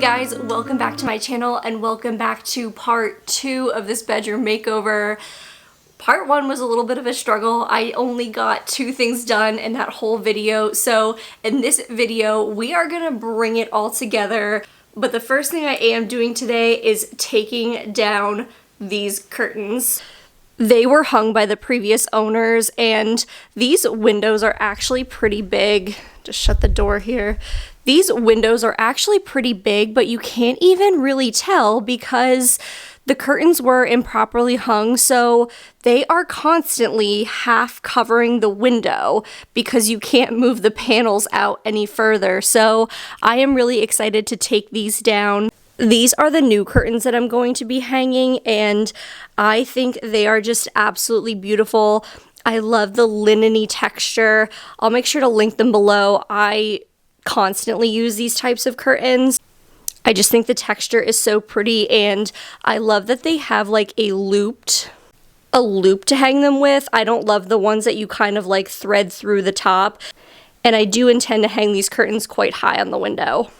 guys, welcome back to my channel and welcome back to part 2 of this bedroom makeover. Part 1 was a little bit of a struggle. I only got 2 things done in that whole video, so in this video we are gonna bring it all together. But the first thing I am doing today is taking down these curtains. They were hung by the previous owners and these windows are actually pretty big. Just shut the door here. These windows are actually pretty big, but you can't even really tell because the curtains were improperly hung, so they are constantly half covering the window because you can't move the panels out any further. So I am really excited to take these down. These are the new curtains that I'm going to be hanging, and I think they are just absolutely beautiful. I love the linen-y texture. I'll make sure to link them below. I constantly use these types of curtains. I just think the texture is so pretty, and I love that they have like a loop to hang them with. I don't love the ones that you kind of like thread through the top, and I do intend to hang these curtains quite high on the window.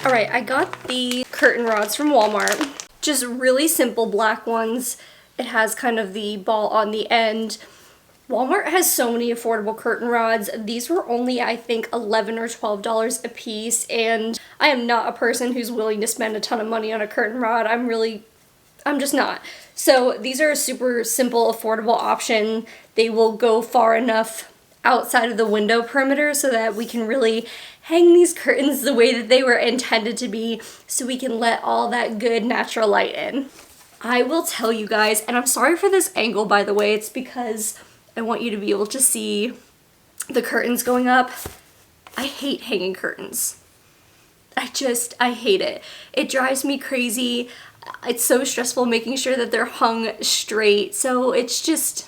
Alright, I got the curtain rods from Walmart. Just really simple black ones. It has kind of the ball on the end. Walmart has so many affordable curtain rods. These were only, I think, $11 or $12 a piece, and I am not a person who's willing to spend a ton of money on a curtain rod. I'm just not. So these are a super simple, affordable option. They will go far enough outside of the window perimeter so that we can really hang these curtains the way that they were intended to be, so we can let all that good natural light in. I will tell you guys, and I'm sorry for this angle by the way, it's because I want you to be able to see the curtains going up. I hate hanging curtains. I hate it. It drives me crazy. It's so stressful making sure that they're hung straight, so it's just,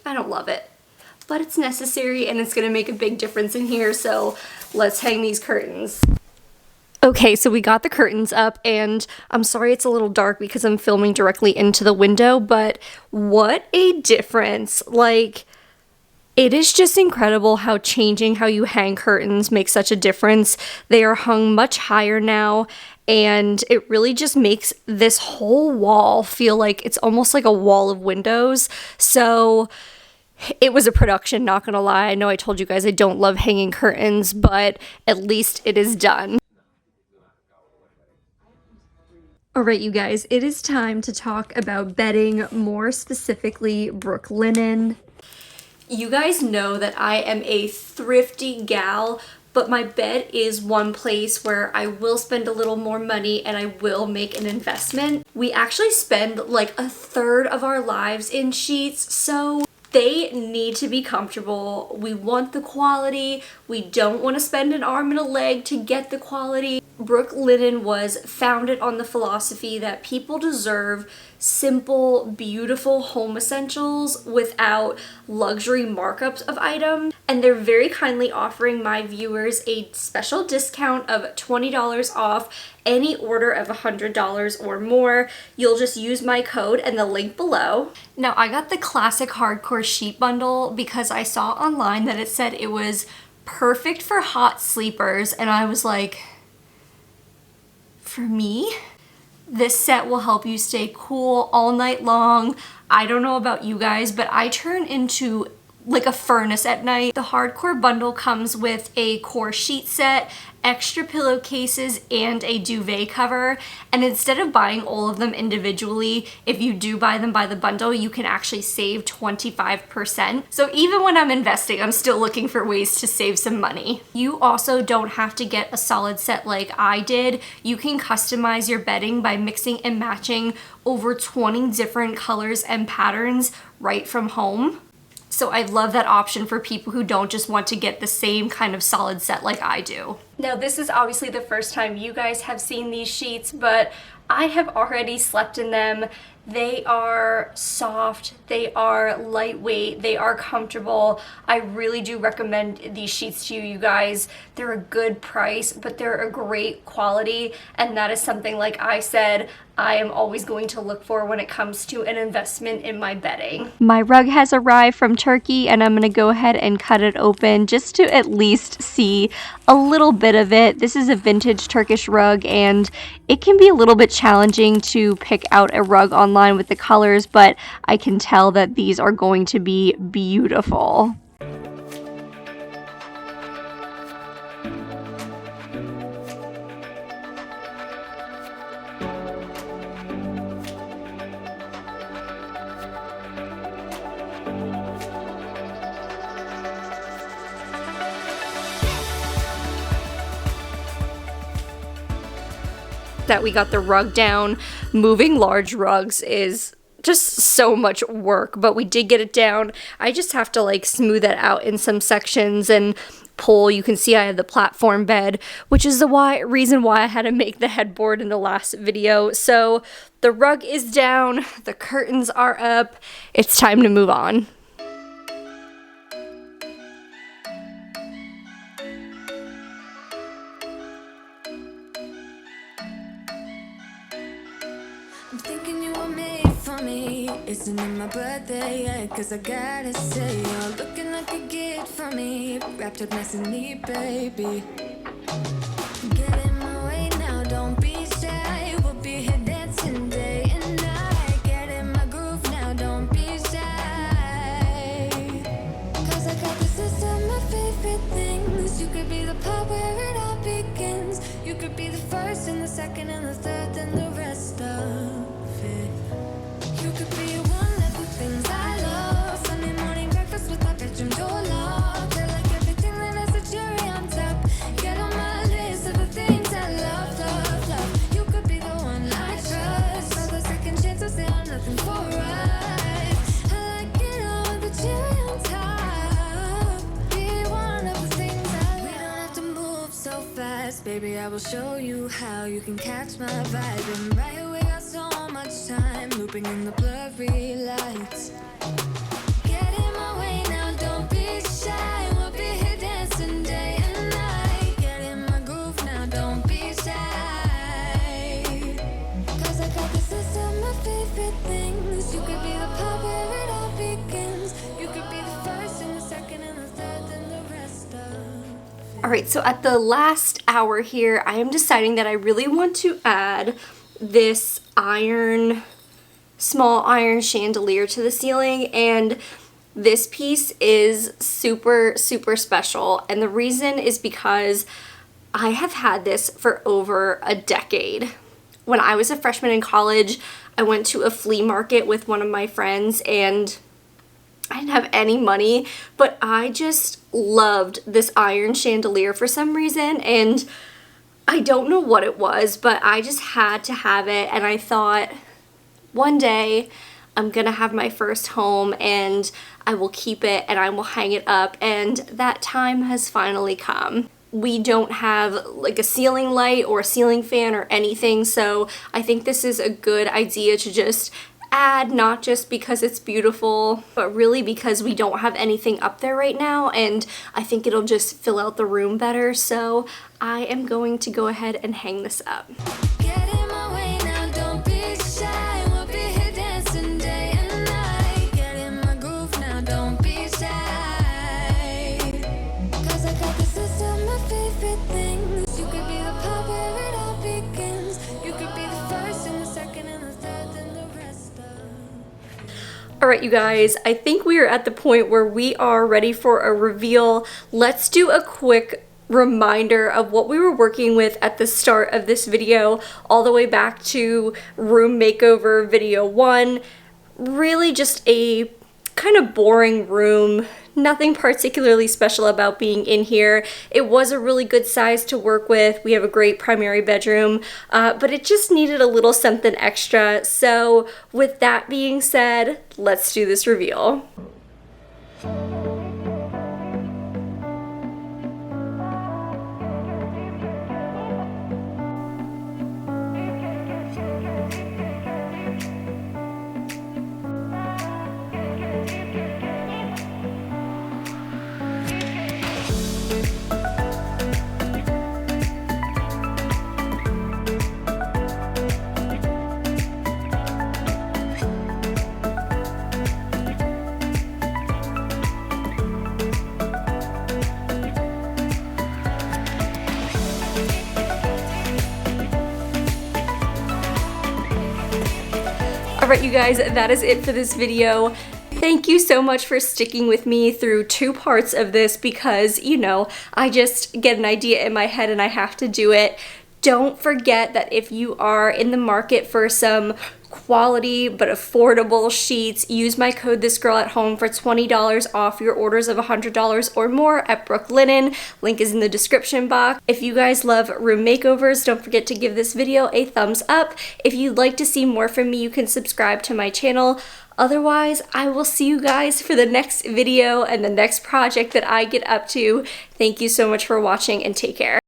I don't love it. But it's necessary and it's gonna make a big difference in here, so let's hang these curtains. Okay, so we got the curtains up, and I'm sorry it's a little dark because I'm filming directly into the window, but what a difference. Like, it is just incredible how changing how you hang curtains makes such a difference. They are hung much higher now, and it really just makes this whole wall feel like it's almost like a wall of windows. So it was a production, not gonna lie. I know I told you guys I don't love hanging curtains, but at least it is done. Alright you guys, it is time to talk about bedding, more specifically Brooklinen. You guys know that I am a thrifty gal, but my bed is one place where I will spend a little more money and I will make an investment. We actually spend like a third of our lives in sheets, so they need to be comfortable. We want the quality. We don't want to spend an arm and a leg to get the quality. Brooklinen was founded on the philosophy that people deserve simple, beautiful home essentials without luxury markups of items. And they're very kindly offering my viewers a special discount of $20 off any order of $100 or more. You'll just use my code and the link below. Now, I got the classic hardcore sheet bundle because I saw online that it said it was perfect for hot sleepers, and I was like, for me? This set will help you stay cool all night long. I don't know about you guys, but I turn into like a furnace at night. The hardcore bundle comes with a core sheet set, extra pillowcases, and a duvet cover. And instead of buying all of them individually, if you do buy them by the bundle, you can actually save 25%. So even when I'm investing, I'm still looking for ways to save some money. You also don't have to get a solid set like I did. You can customize your bedding by mixing and matching over 20 different colors and patterns right from home. So I love that option for people who don't just want to get the same kind of solid set like I do. Now this is obviously the first time you guys have seen these sheets, but I have already slept in them. They are soft, they are lightweight, they are comfortable. I really do recommend these sheets to you, you guys. They're a good price, but they're a great quality, and that is something, like I said, I am always going to look for when it comes to an investment in my bedding. My rug has arrived from Turkey, and I'm going to go ahead and cut it open just to at least see a little bit of it. This is a vintage Turkish rug, and it can be a little bit challenging to pick out a rug online with the colors, but I can tell that these are going to be beautiful. That we got the rug down. Moving large rugs is just so much work, but we did get it down. I just have to like smooth it out in some sections and pull. You can see I have the platform bed, which is the reason why I had to make the headboard in the last video. So the rug is down, the curtains are up. It's time to move on. I'm thinking you were made for me. Isn't it my birthday yet? Cause I gotta say, you're looking like a gift for me. Wrapped up nice and neat, baby. Get in my way now, don't be shy. We'll be here dancing day and night. Get in my groove now, don't be shy. Cause I got this list of my favorite things. You could be the part where it all begins. You could be the first and the second and the third and the rest of it. You could be one of the things I love. Sunday morning breakfast with my bedroom door locked. I like everything that has a cherry on top. Get on my list of the things I love, love, love. You could be the one I trust. All the second chances, they are nothing for us. I like it all with the cherry on top. Be one of the things I love. We don't have to move so fast, baby. I will show you how you can catch my vibe. And right away, got so much time looping in the blurry lights. Get in my way now, don't be shy. We'll be here dancing day and night. Get in my groove now, don't be shy. Cause I got this list of my favorite things. You could be the part where it all begins. You could be the first and the second and the third and the rest of. Alright, so at the last hour here, I am deciding that I really want to add this small iron chandelier to the ceiling, and this piece is super, super special. And the reason is because I have had this for over a decade. When I was a freshman in college, I went to a flea market with one of my friends, and I didn't have any money, but I just loved this iron chandelier for some reason, and I don't know what it was, but I just had to have it. And I thought, one day I'm gonna have my first home and I will keep it and I will hang it up, and that time has finally come. We don't have like a ceiling light or a ceiling fan or anything, so I think this is a good idea to just add, not just because it's beautiful, but really because we don't have anything up there right now, and I think it'll just fill out the room better. So I am going to go ahead and hang this up. Get in my way now, don't be shy. We'll be here dancing day and night. Get in my groove now, don't be shy. Cause I got this list of my favorite things. You could be the part where it all begins. You could be the first and the second and the third and the rest of. Alright, you guys, I think we are at the point where we are ready for a reveal. Let's do a quick reminder of what we were working with at the start of this video, all the way back to room makeover video 1. Really just a kind of boring room. Nothing particularly special about being in here. It was a really good size to work with. We have a great primary bedroom, but it just needed a little something extra. So with that being said, let's do this reveal. Alright, you guys, that is it for this video. Thank you so much for sticking with me through 2 parts of this because, you know, I just get an idea in my head and I have to do it. Don't forget that if you are in the market for some quality but affordable sheets, use my code ThisGirlAtHome for $20 off your orders of $100 or more at Brooklinen. Link is in the description box. If you guys love room makeovers, don't forget to give this video a thumbs up. If you'd like to see more from me, you can subscribe to my channel. Otherwise, I will see you guys for the next video and the next project that I get up to. Thank you so much for watching and take care.